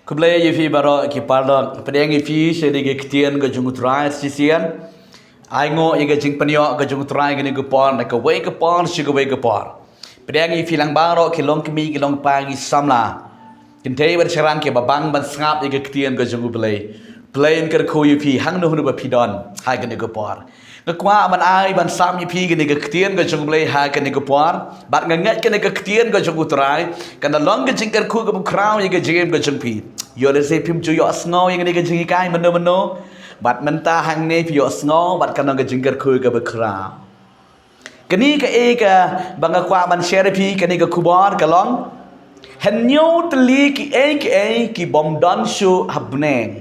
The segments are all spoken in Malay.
Kublai yefi baro ki parlo pedeng yefi sedi ke ktian ke jungutrai sisian aingo ye ke jing penyo ke jungutrai ke ni ke pon ke wei ke pon si ke wei ke pon pedeng yefi lang baro ki long kemi ki long pagi samla kintei ber charan ke babang ban sngap ye ke ktian ke jungublai plain ke ko yefi hang no nu ba pidon hai ke ni ke pon ke kwa ban ai ban sam yefi ke ni ke ktian ke jungublai hai ke ni ke pon bat ngangat ke ni ke ktian ke jungutrai kan long ke jing ke ku ke krau ye ke jing ke jungpi yo le se pim chu yo sngo yang ni ke jing kai meno bat menta hang ne pi yo sngo bat kan ke jing ke khu ke be kra kani ke e ke bang kwa ban share pi kani ke kubor ke long hen nyu tli ki bom don shu habneng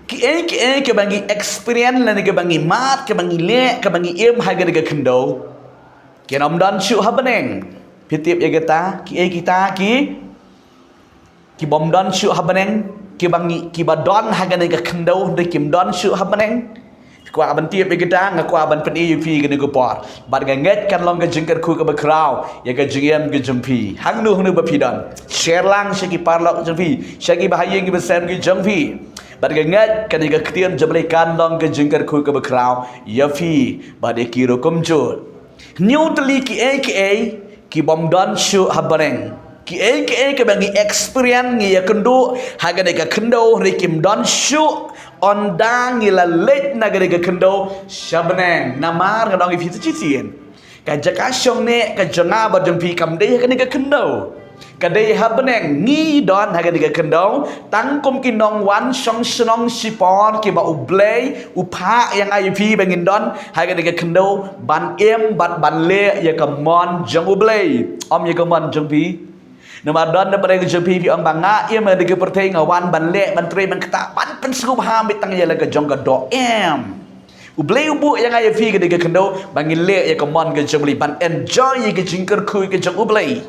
ki bangi experience la ni ke bangi mat ke bangi le ke bangi em ha ke kendo ke nom don shu habneng pitip ye kita kita ki bom don shu habaneng ki bangi ki badon hagane ga kendo de kim don shu habaneng kwa ban tiep be kita ngakwa ban pen e pi gane go por bad ga nget kan long ga jingker ku ga bakrau ya ga jingem ga jumpi hang nu ba pi don share lang shi ki parlok jumpi shi ki bahayeng ki besem ki jumpi bad ga nget kan ga ktien jamle kan long ga jingker ku ga bakrau ya fi bad e ki ro kum jo new tli ki bom don shu habaneng ki bangi experience ngi yakundu haga de kendo rikim don shu ondang ila let naga de kendo shabneng namar ngadong ifi cicien ka jaka shong ne ka janga badung pi kam de haga de kendo ka de habneng ngi don haga de kendo tangkum kinong wan shong snong sipon ki ba ublei upha yang ai pi bangin don haga de kendo ban em ban le ya kamon jang ublei om ya kamon jang pi nama don na pada kejepi pi ang banga ia mende ke pertai ngawan ban le ban tre ban kata ban pen sku ha bitang ya laga jong do em ublei ubu yang ai fi ke de kendo bangin le ya komon ke jembli ban enjoy ye ke jingker ku ke jong ublei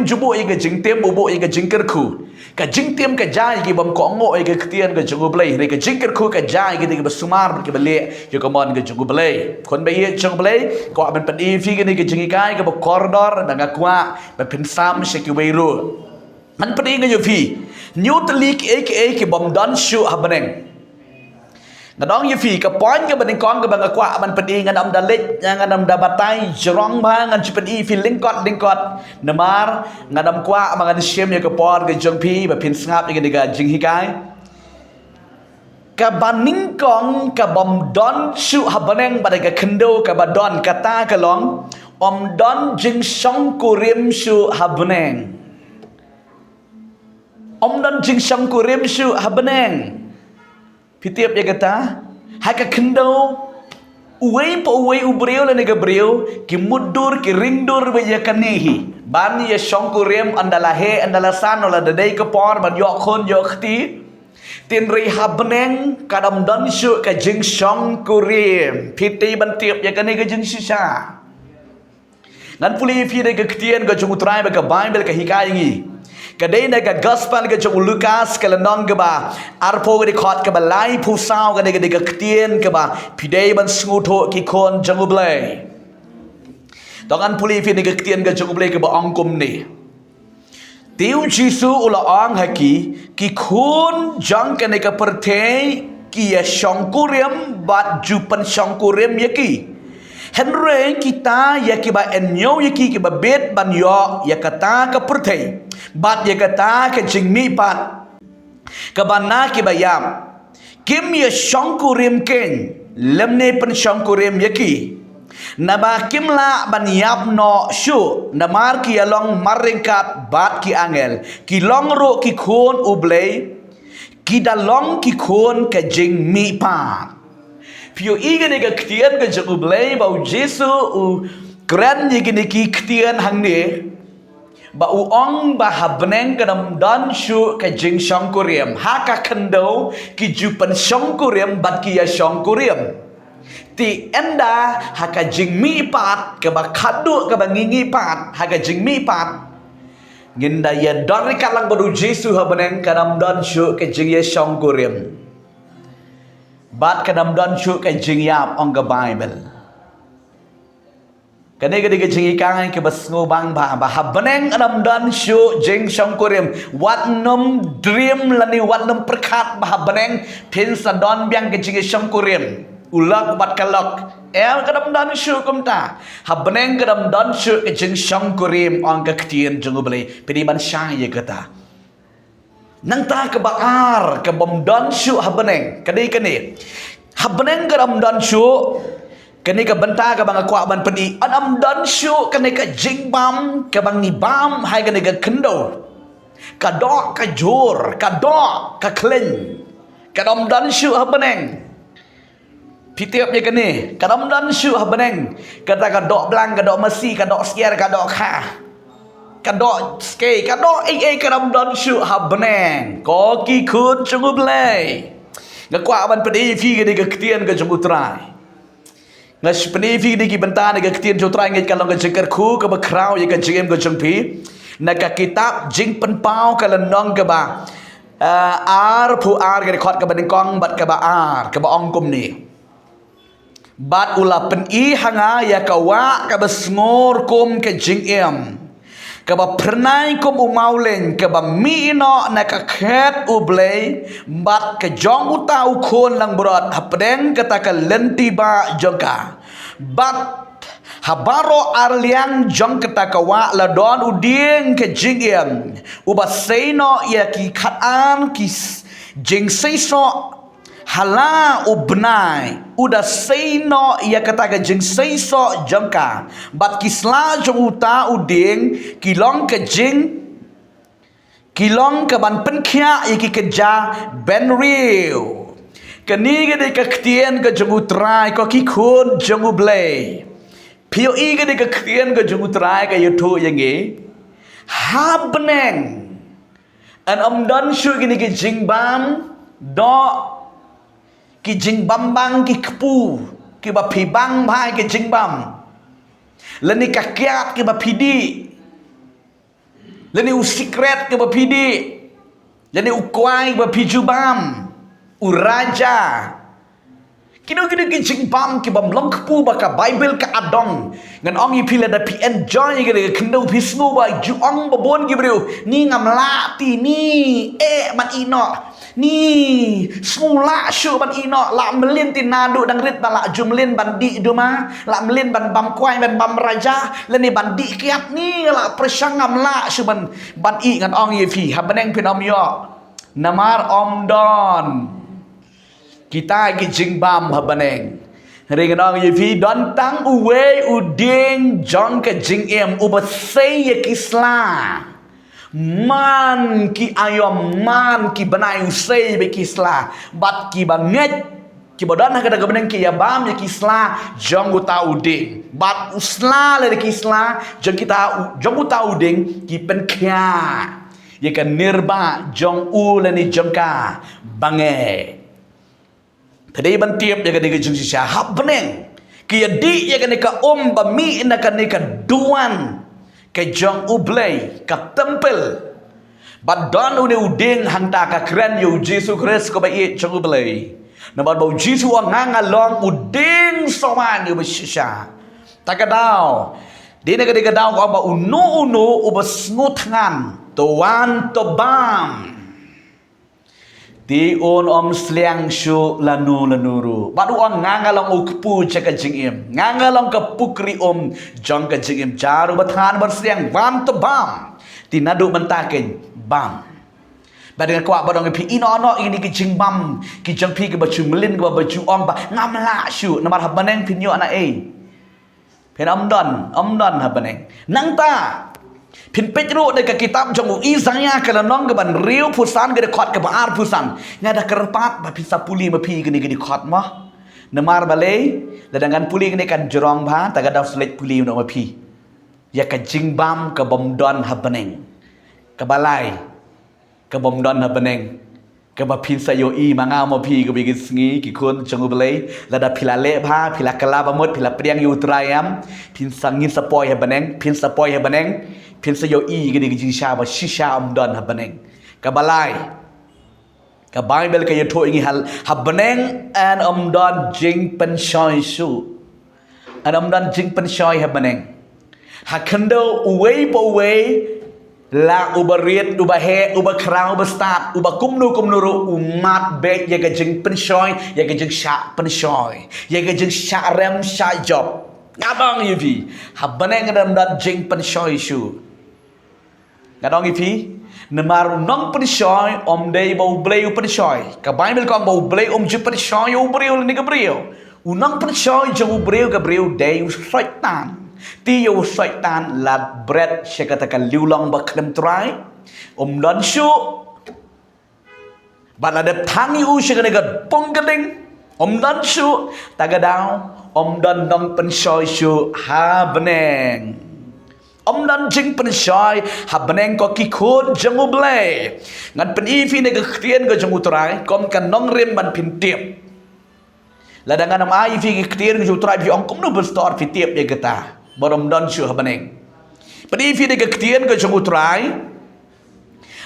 jubu ye ke jingtem ubu ye ke jingker ku ka jingtem ka jai ke bam ko ngo ye ke ktian ke jong ublei re ke jingker ku ka jai ke de basumar ke bele ye komon ke jong ublei kon be ye jong ublei ko ban pen fi ke ni ke jingi kai ke ba koridor da ngakwa ba pen sam she ke weiru man pen nge yo fi new tlik ki bom don shu habaneng ngadong ye fi ka pon ke ban kong ke bang kwa ban pen ngadam dalit ngadam dabatai jerong ba ngan pen fi lingkot namar ngadam kwa mangan shem ye ke por ke jong pi ba pen ngap ye ke jingi kai ka baning kong ka bom don shu habaneng pada ka kendo ka badon kata ka long om don jing song kurim shu habaneng om don jing song kurim shu habaneng pitiap ya kata haka kendo uwei ubreu la nega breu ki mudur ki ringdur be ya kanehi ban ya song kurim andala he andala san ola dadai ka por ban yo khon yo khti tin ri habneng kadam don shu ka jing song kurim piti ban tiap ya kane ka jing sisa ngan puli fi de ka ktien ka jung utrai ba ka bible ka hikai ngi kadai na ka gospel ka jung lukas ka lanong ka ba arpo ka di khot ka ba lai pu sao ka de ka ktien ka ba pidai ban snguto ki kon jung ublei dongan puli fi de ka ktien ka jung ublei ka ba ongkum ni Tiu Jisu ula ang haki ki kun jang kene ka pertei ki ya shongkurem bat jupan shongkurem yaki Henry kita ya ki ba enyo yaki ki ba bet ban yo ya kata ka pertei bat ya kata ka jingmi pat ka bana ki ba yam kim ya shongkurem ken lemne pen shongkurem yaki Naba kimla ban yap no shu namar ki along maringkat bat ki angel ki long ro ki khon ublei ki dalong ki khon ka jing mi pa pio igen ga ktien ga jing ublei ba Jesu u gran yigini ki ktien hang ne ba u ong ba habneng ka dam don shu ka jing shong kuriam ha ka kendo ki jupan shong kuriam bat ki ya shong kuriam ti enda haka jingmi pat ke ba khadu ke ba ngingi pat haka jingmi pat nginda ya dori kalang bodu Jesu habaneng kadam don shu ke jing ye shong kurim bat kadam don shu ke jing yap on ga bible Kani kadi ke jingi kangai ke basngo bang ba habaneng anam dan syu jing shong kurim wat num dream lani wat num perkat ba habaneng pin sadon biang ke jingi shong kurim ulak bat kalok el kadam dan syu kumta habaneng kadam dan syu ke jing shong kurim ong ke ktien jungu beli pidi ban syai ye kata nang ta ke baar ke bom dan syu habaneng kani habaneng kadam dan syu kani ka benta ka bang akwa ban pedi anam dan syu kani ka jingbam ka bang ni bam hai kani ka kendo ka dok ka jur ka dok ka klen ka dom dan syu habaneng pitiap je kani ka dom dan syu habaneng kata ka dok blang ka dok mesi ka dok skier ka dok ka dok skei ka dok ka dom dan syu habaneng ko ki khun chungu blai ngakwa ban pedi fi kani ka ktien ka chungu trai ngas penifi di ki bentana ga ktien jotra ngai kalong ga jengker khu ka ba krau ye ka jengem ga jengpi na ka kitab jing pen pau ka lanong ka ba ar pu ar ga khot ka ba ding kong bat ka ba ar ka ba ong kum ni bat ula pen I hanga ya ka wa ka ba snor kum ka jingem ka ba pernai kum umaulen ka ba mi no na ka khet ublei bat ka jong utau khon lang brot hapdeng kata ka lenti ba jongka bat habaro arliang jong kata ka wa la don uding ka jingem uba seino ya ki khatan ki jing seiso hala ubnai uda seino ya kata ka jing seiso jongka bat kisla jong uta uding kilong ka jing kilong ka ban penkhia iki keja ben riu kani ga de ka ktien ka jong utrai ko ki khun jong ublei pio I ga de ka ktien ka jong utrai ka yuthu yangi habneng an dan syu gini ki jingbam do ki jingbam bang ki kpu ki ba phi bang bhai ki jingbam lani ka kyat ki ba phidi lani u secret ki ba phidi lani u kwai ba phijubam u raja kino ki jingbam ki bam long kpu ba ka bible ka adong ngan ong I phila da pi enjoy ki kendo pisnu ba ju ong ba bon ki bru ni ngam la ti ni man ino ni semula syu ban ino la melin tin nadu dang rit la jumlin bandi duma la melin ban bam kwai ban bam raja leni bandi kiat ni la persangam la syu ban I ngan ong ye phi habaneng pinom yo namar om don kita ki jingbam habaneng ring ong ye phi don tang uwe uding jong ka jingem ubasei ye kisla man ki ayom man ki banai usai be kisla bat ki banget ki bodan kada gabeneng ki yabam ya kisla jong uta uding bat usla le kisla jong kita jong uta uding ki penkhia ya kan nirba jong u le ni jongka bange tadi ban tiap ya kan ni jong sha hab beneng ki di ya kan ka ba mi na kan ka duan ke jong ublei ka tempel badon une uding hanta ka kren yu Jesus Christ ko ba I jong ublei na ba Jesus nganga long uding soman yu bisha takadaw di na kadikadaw ko ba unu ubasngutangan tuan to bam di om sliang syu lanuru badu nganga long ukpu chaka jingim nganga long ka pukri jong ka jingim jaru bathan bar sliang bam to bam tinadu mentaken bam badeng kwa badong pi ino ini ki jingbam ki jong pi ki baju melin ki baju ong ba ngamla syu namar habaneng pinyo ana pen omdon habaneng nangta pin petru de ka kitab jong Isaya kala nong ban riu pusan ge khot ke bar pusan ngada kerpat ba pisa puli ma pi gini gini khot ma namar balai ladangan puli gini kan jorong ba taga daw selek puli no ma pi ya ka jingbam ka bomdon habaneng ka balai ka bomdon habaneng ka ba pin sayo I manga ma pi ka bi sngi ki kun jong balai lada pilale ba pilakala ba mot pilapriang yu trayam pin sangin sapoy habaneng pin sapoy habaneng pin sayo I gini gini sha ba shisha omdon habaneng ka balai ka bible ka yutho ingi hal habaneng an omdon jing pen shoy su an omdon jing pen shoy habaneng Hakendo uway pa uway la ubariat ubahe ubakra ubastat ubakumnu kumnuru umat bek ya gajeng penshoy ya gajeng syak penshoy ya gajeng syak rem syak job ngabang yivi habane ngadam dat jeng penshoy shu ngadong yivi nemaru nong penshoy om dei bau bleu penshoy ka bible kom bau bleu ju penshoy ubreu ni gabriel unang penshoy jeng ubreu gabriel dei usaitan Tiyo syaitan la bread saya katakan liulang baklem try dan syu balada tangi u saya katakan ponggeling dan syu tagadau dan dong penshoy syu habneng dan jing penshoy habneng ko kikun jangu blay ngan penifi nega ktien ko jangu try kom kan nong rim ban pintiep ladangan am ai fi ktien ko try fi ongkom no bestor fi tiep ya geta Barom don syu habaneng. Penifi de ketien ke jung utrai.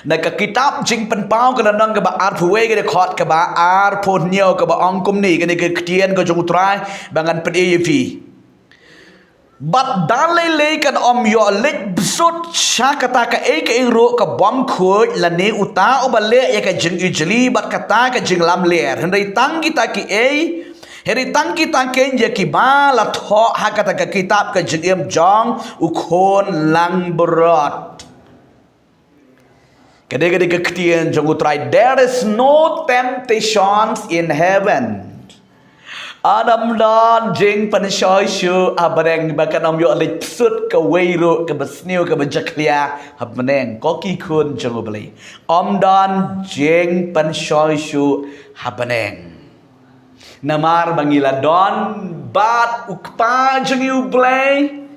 Na ka kitab jing penpau ke nang ke ba ar phuwe ke de khot ke ba ar phon nyo ke ba ong kum ni ke de ketien ke jung utrai bangan penifi. Bat dalai le kan om yo lek bsut sha kata ka e ke ro ka bom khoj la ne uta o ba le ya ka jing ijli bat kata ka jing lam ler hendai tang kita ki e Heri tangki tangken je kiba la tho hakata ka kitab ka jengem jong ukhon lang berat. Kade ke ketien jong utrai there is no temptations in heaven. Adam dan jeng panshoy shu abareng bakan om yo le psut ka weiro ka besniu ka bejaklia habneng koki kun jong ubli. Om dan jeng panshoy shu habneng. Namar bangila don bat ukpa jengi ublay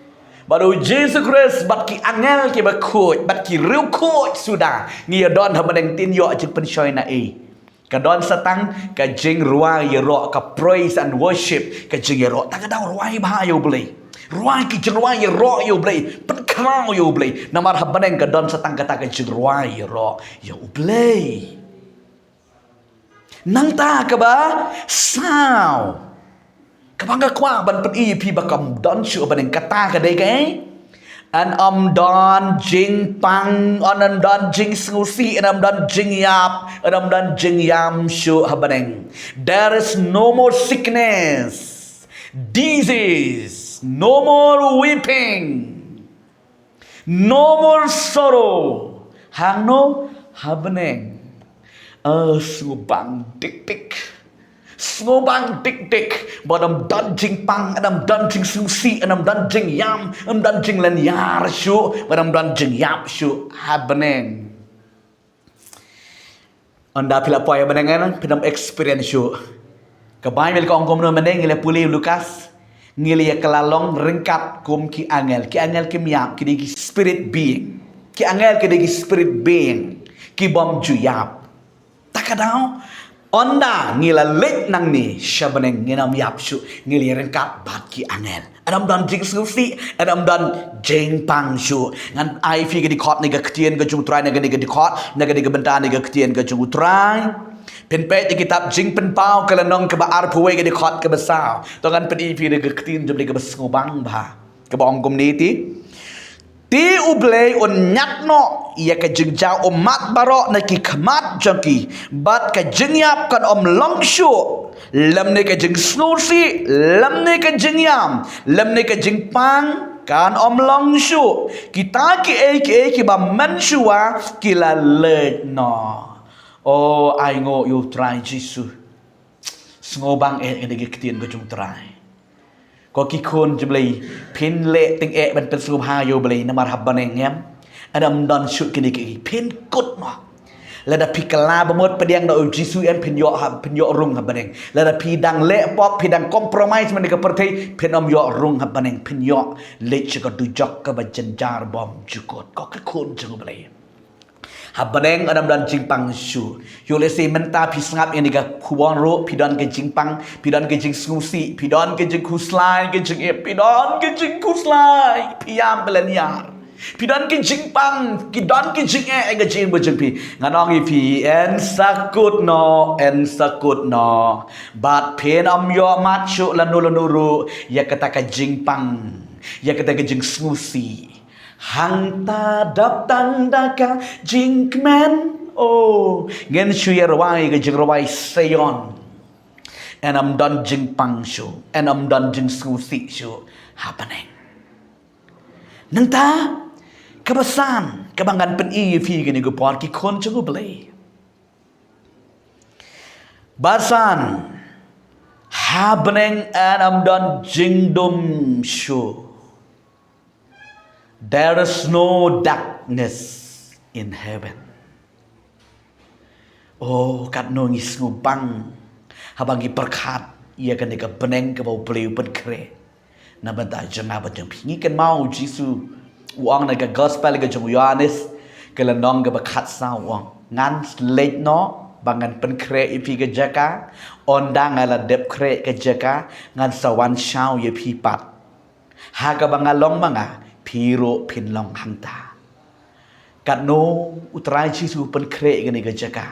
baru Jesus Christ bat ki angel ki bakut bat ki riu kut sudah ni don habaneng tin yo jeng penshoy na ka don satang ka jeng ruai ro ka praise and worship ka jeng ro ta ka daw ruai ba yo blay ruai ki jeng ruai ro yo blay pen krang yo blay namar habaneng ka don satang kata ka jeng ruai ro yo blay nang ta ka ba sao kabangga kwa ban pen pi bakam don shu ban kata ka dei kai an don jing pang an don jing ngusi an don jing yap an don jing yam shu habaneng there is no more sickness disease no more weeping no more sorrow hang no habaneng Subang dik-dik Subang dik-dik Badam danjing pang Adam danjing susi Adam danjing yam Adam danjing lanyar syu Badam danjing yap syu Habaneng Anda pila poy habanengan Pinam experience syu Kabay mil ka ongkom no meneng Ngila puli Lukas Ngila kelalong ringkat kum ki angel ki miap Ki spirit being Ki angel ki spirit being Ki bom ju yap Takadaw onda ngila lek nang ni syabaneng nginam yapsu ngili rengkap bat ki angel adam dan jing sufi adam dan jeng pang shu ngan ai fi di khot ni ga ktien ga jung trai ni ga di khot ni ga di benta ni ga ktien ga jung trai pen pe di kitab jing pen pau kala nong ke ba ar phuwe ga di khot ke besau to ngan pen i fi ga ktien jum di ga besngo bang ba ke ba ong kom ni ti ublay on nyatno ia ka jengjang umat barok na ki khamat jangki bat ka jengyap kan om longshu lam ne ka jeng snusi lam ne ka jengyam lam ne ka jengpang kan om longshu kita ki ba manshua kila let no oh ai ngo you try Jesus ngobang ni ka ktien ko jung try ko kikun jeblay pin le ting ban pen su ha yo blay namar habbaneng yam adam don shoot kini ki pin kut ma la da pikala bamot pediang da jisu en pin yo rung habbaneng la da pidang le pop pidang compromise man ka pertai pin om yo rung habbaneng pin yo le chika du jok ka ba janjar bom jukot ko kikun jeng blay Habbaneng adam dan jingpang shu. Yole se menta pisngap ini ga kuwan ro pidan ke jingpang, pidan ke jing snusi, pidan ke jing kuslai ke jing pidan ke jing kuslai, piam belanyar. Pidan ke jingpang, pidan ke jing ga jing bejeng pi. Nganong ipi en sakut no. Bat pen am yo mat shu lanu ru ya kata ka jingpang. ya kata ke jeng smusi hang ta dap tanda ka jing kmen oh gen shuya rawai ke jeng rawai sayon and I'm done jing pang shu and I'm done jing smusi shu happening nang ta kebesan kebangan pen fi gini go por ki kon chu blay basan happening and I'm done jingdom show. There is no darkness in heaven. Oh, kat no ngis ngubang habangi perkat ia kan deka beneng ke bau beliau pen kre. Na banta jengah bajang pingi kan mau Jisu uang na ke gospel ke jeng Yohanes ke lenong ke bekat sa uang ngan late no bangan pen kre ipi ke jaka ondang ala dep kre ke jaka ngan sawan shau ye pi pat ha ka bangalong manga piro pin long hanta kat no utrai Jisu pen kre ke ni ke jaka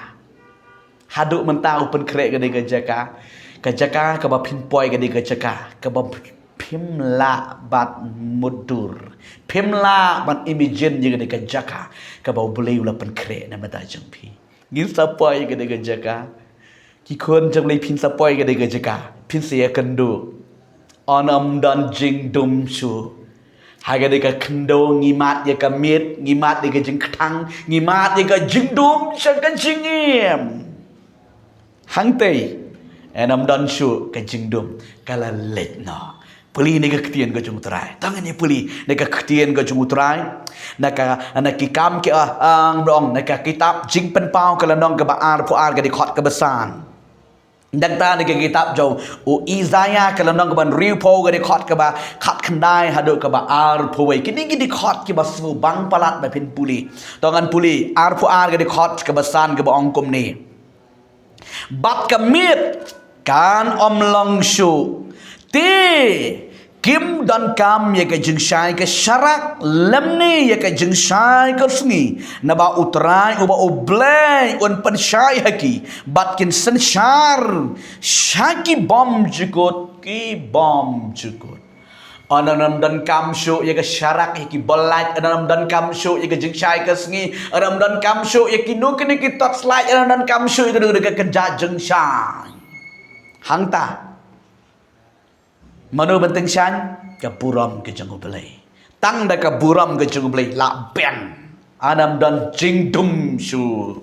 haduk mentau pen kre ke ni ke jaka ka ba pin poi ke ni ke jaka ka ba pim la bat mudur pim la ban imagine je ke ni ke jaka ka ba beliau la pen kre na mata jeng pi ngin sapai ke dega jaka ki kon jang lei pin sapai ke dega jaka pin sia kendo onam dan jing dum su haga dega kendo ngimat ya ka mit ngimat dega jing ktang ngimat dega jing dum sang kan jingim hang tei enam dan su ka jing dum kala let no puli nega ketien ka jung trai tangan ni puli nega ketien ka jung trai naka anaki kam ke ang dong naka kitab jing pen pau kala nong ke baar puar ke di khot ke besan dan ta nega kitab jau o Isaiah kala nong ke ban riu po ke di khot ke ba khat khandai hadu ke baar puai kini di khot ke ba su bang palat ba pin puli tongan puli ar puar ke di khot ke besan ke ba ongkom ni bat ke mit kan om long shu ti kim dan kam ya ke jeng shai ke syarak lemni ya ke jeng shai ke sungi naba utrai uba oblay un pen shai haki batkin sen shar shaki bom jukut ki bom jukut anam dan kam shu ya ke syarak ki bolat anam dan kam shu ya ke jeng shai ke sungi anam dan kam shu ya ki nu kini ki tot slide anam dan kam shu ya ke kerja jeng shai hangta manu benteng shan ke buram ke jenggu belai tang da ke buram ke jenggu belai la ben anam dan jing dum su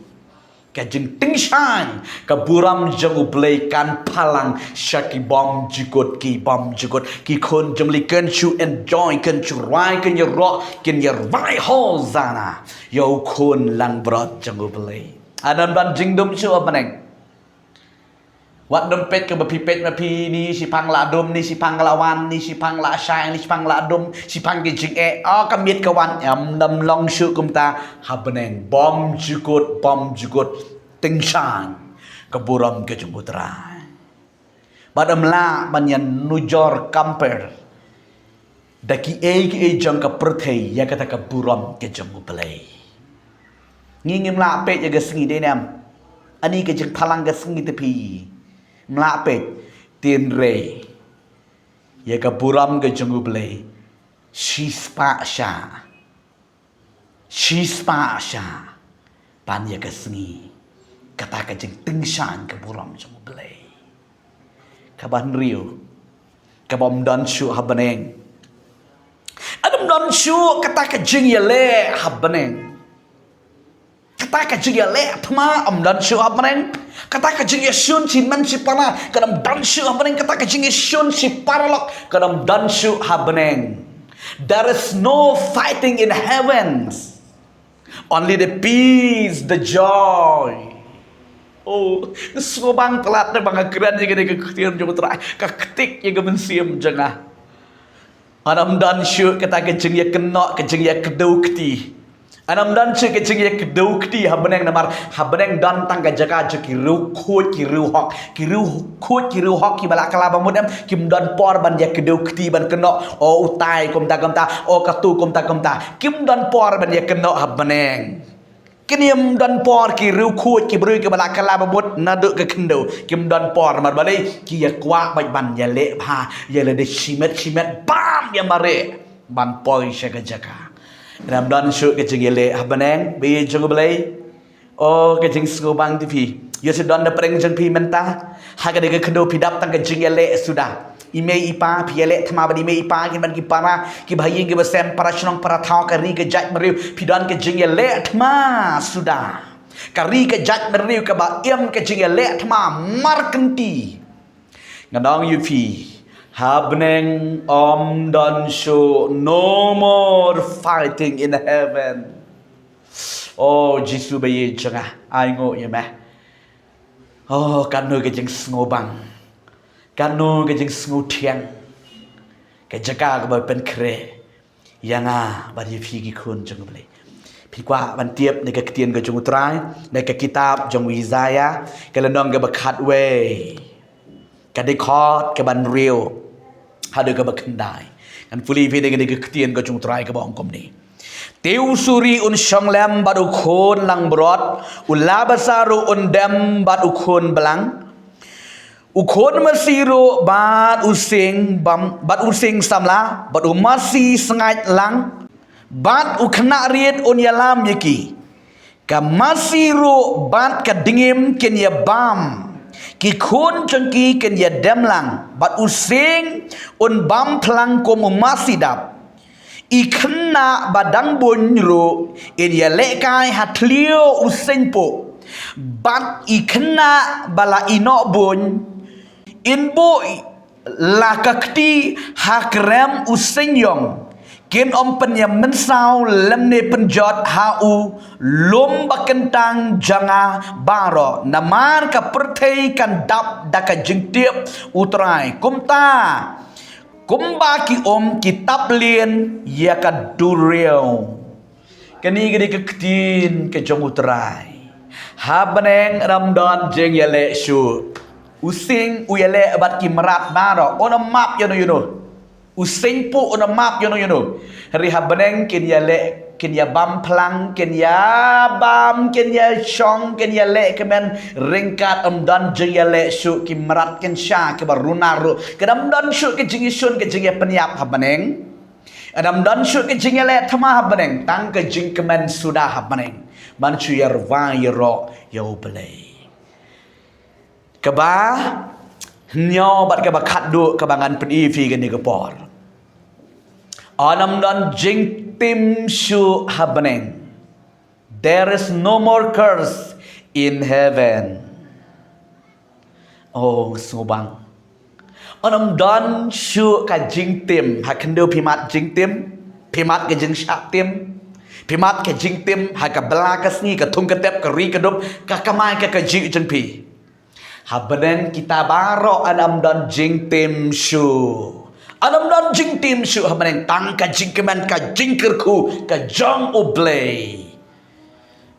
ke jing ting shan ke buram jenggu belai kan palang syaki bom jikut ki bom jikut ki kon jemli ken chu enjoy ken chu rai ken ye ro ken ye rai ho zana yo kon lang brot jenggu belai anam dan jing dum su apa neng wat dompet ke bepipet mepi ni si pang la dom ni si pang lawan ni si pang la shai ni si pang la dom si pang ke jing oh kamit kawan am dam long shu kum ta habeneng bom jukut ting shan ke buram ke jemputra badam la banyan nujor kamper daki ki jang ke perthei ya kata ke buram ke jemu belai ngingim la pe ya ke sengi de nam ani ke jeng palang ke sengi tepi melapet tin re ya ka buram ke jenggu belai shispa sha pan ya ka sengi kata ka jeng tingsan ke buram jenggu belai ka ban riu ka bom dan shu habaneng adam dan shu kata ka jeng ya le habaneng kata ka jeng ya le thma am dan shu habaneng kata kajing yesun si man si pana kadam dansu habeneng kata kajing yesun si paralok kadam dansu habeneng there is no fighting in heavens only the peace the joy oh subang telat na mga kran yang ada keketian jauh terai keketik yang mensiam jengah anam dansu kata kajing ya kenok kajing ya kedukti anam dan ce ke jing ye kedukti habeneng namar habeneng dan tangga jaga je ki ru khut ki ru hok ki bala kala bamudam kim dan por ban ye kedukti ban keno o utai kom ta o katu kom ta kim dan por ban ye keno habeneng kiniam dan por ki ru khut ki bru ki bala kala bamud nadu ke kendo kim dan por mar balai ki ye kwa bai ban ye le pha ye le de chimet bam bam yang mare ban poi syaga jaga ram dan syuk ke jengele habaneng be jeng belai oh ke jeng skobang tipi yo sedon da preng jeng pi menta haga de ke kendo pidap tang ke jengele sudah ime ipa piele thama bani me ipa kin ban ki para ki bhayi ke basem para chnong para thau kari ke jat meriu pidon ke jengele thama sudah kari ke jat meriu ke ba em ke jengele thama markenti ngadong yupi happening don't show no more fighting in heaven oh Jesus bayi changa ai ngo ye ma oh kan noi ke jeng sngo bang kan noi ke jeng sngo thiang ke jaga ke ba pen kre yanga ba ye phi ki khun jeng ble phi kwa ban tiep ne ke tien ke jung trai ne ke kitab jong Isaiah ke lenong ke ba khat we ke de khot ke ban real hadu ke bakandai kan puli phi de ke tien ke jung trai ke ba ongkom ni Teu suri un shonglam bad ukhon lang brot ulabasaru un dem bad ukhon belang ukhon masiru bad using bam bad using samla bad umasi sengat lang bad ukhna riet un yalam yaki ka masiru bad ka dingim ken ya bam ki khon changki ken ya dem lang bad using un bam plang ko masidap ikna badang bonro in ya lekai hatlio usenpo bat ikna bala ino bon inbo lakakti hakrem usenyong kin om penyam mensau lemne penjot hau lom bakentang janga baro namar ka perthei kan dap daka jingtiep utrai kumta kumba ki om kitab lien ya ka dureo kani gede ke ktin ke jong utrai habaneng ramdan jeng yale shu using uyale abat ki merat baro ona map you know using pu ona map you know hari habaneng kin yale kin ya bam plang kin ya bam kin ya chong kin ya le kemen ringkat dan jeng ya le su ki merat kin sha ke barunaru kedam dan su ke jing sun ke jing ya penyap habaneng adam dan su ke jing ya le thama habaneng tang ke jing kemen sudah habaneng ban chu ya rwa ya ro ya ubelai keba nyo bat ke bakat du kebangan pedi fi ke ni ke por anam dan jing tim shu happening. There is no more curse in heaven. Oh, subang. Anam dan shu ka jing tim. Hakendo pimat jing tim. Pimat ke jing syak tim. Pimat ke jing tim. Haka belakas ni ka tung ketep ka ri kedup. Ka kamai ka jing jeng pi. Happening kita baro anam dan jing tim shu. Anam dan jing tim syu habaneng tang ka jing keman ka jing kerku ka jong oblay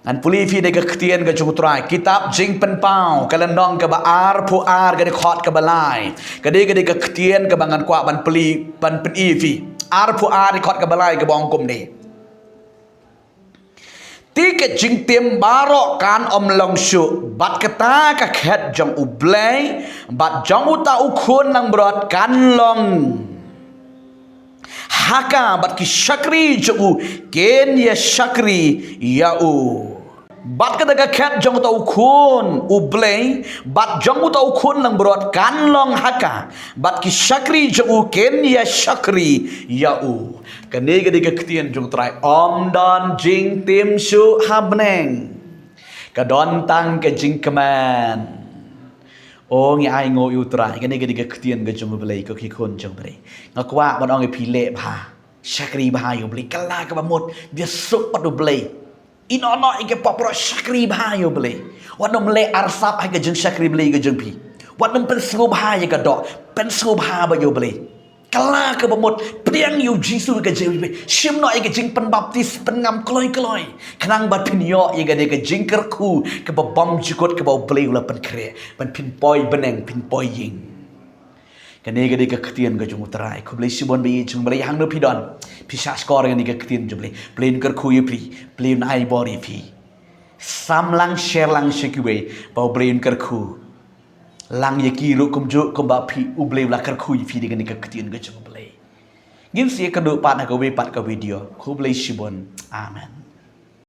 an puli fi de ka ktien ka jung trai kitab jing pen pau ka landong ka ba ar pu ar ga de khot ka balai ka de ka ktien ka bangan kwa ban puli ban pen i fi ar pu ar khot ka balai ka bong kum ni ti ka jing tim baro kan om long syu bat kata ka khet jong oblay bat jong uta ukhun nang brot kan long haka bat ki shakri ju ken ya shakri ya u bat ka daga khat jong ta ukhun ublay bat jong uta ukhun lang brot kan long haka bat ki shakri ju ken ya shakri ya u kane ga diga ktien jong trai om don jing tim shu habneng ka don tang ka jing kaman oh ngi ai ngo yu trai kane ga diga ktien ga jong blai ko ki khon jong blai ngakwa ban ong pi le bha shakri bha yu blai kala ka ba mot dia sup padu blai inono ike popro shakri bha yu blai wadom le arsap ha ga jong shakri blai ga jong pi wadom pen sgo bha ya ga do pen sgo bha ba yu blai kala ke bamot priang yu jisu ke jewi shim no ke jing pen baptis pen ngam kloi kloi kanang bat pin yo ye ke jing kerku ke bom jikot ke bau play ula pen kre pen pin poi beneng pin poi ying kane ke ktien ke jung trai ku blai sibon be jung blai hang no pidon pisha skor ke ktien jung blai plain kerku ye pri plain ai body pi samlang share lang shekwe bau brain kerku lang ye ki ru kum ju kum ba phi ublei la kar khui phi de ni ka ktien ga chung blei Gim sia kedu pat na ka we pat ka video. Ku bless you bon. Amen.